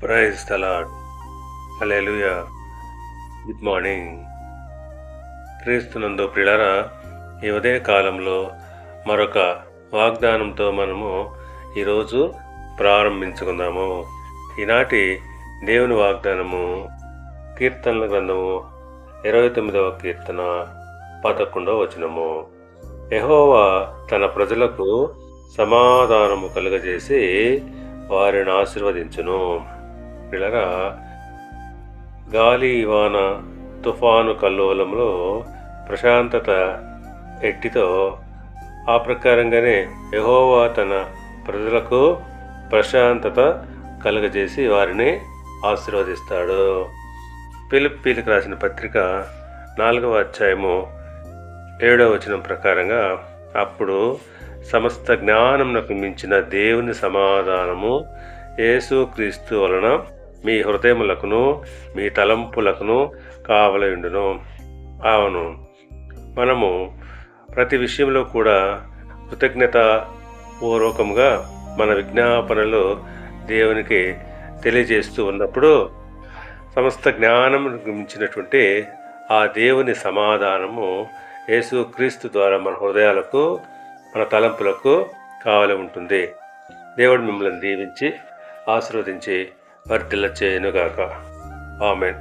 Praise the Lord. Hallelujah. Good morning. క్రీస్తునందు ప్రియులారా, ఈ ఉదయ కాలంలో మరొక వాగ్దానంతో మనము ఈరోజు ప్రారంభించుకుందాము. ఈనాటి దేవుని వాగ్దానము కీర్తనల గ్రంథము 29వ కీర్తన 11వ వచనము. యెహోవా తన ప్రజలకు సమాధానము కలుగజేసి వారిని ఆశీర్వదించును. పిల్లరా, గాలి వాన తుఫాను కల్లోలంలో ప్రశాంతత ఎట్టితో ఆ ప్రకారంగానే యెహోవా తన ప్రజలకు ప్రశాంతత కలుగజేసి వారిని ఆశీర్వదిస్తాడు. ఫిలిప్పీలకు రాసిన పత్రిక 4వ అధ్యాయము 7వ వచనం ప్రకారంగా, అప్పుడు సమస్త జ్ఞానమునకు మించిన దేవుని సమాధానము యేసుక్రీస్తు వలన మీ హృదయములకును మీ తలంపులకును కావలయుండును. అవును, మనము ప్రతి విషయంలో కూడా కృతజ్ఞత పూర్వకముగా మన విజ్ఞాపనలు దేవునికి తెలియజేస్తూ ఉన్నప్పుడు సమస్త జ్ఞానమునకు మించినటువంటి ఆ దేవుని సమాధానము యేసుక్రీస్తు ద్వారా మన హృదయాలకు మన తలంపులకు కావాలి ఉంటుంది. దేవుడు మిమ్మల్ని దీవించి ఆశీర్వదించి వర్ధిల్ల చేయనుగాక. ఆమేన్.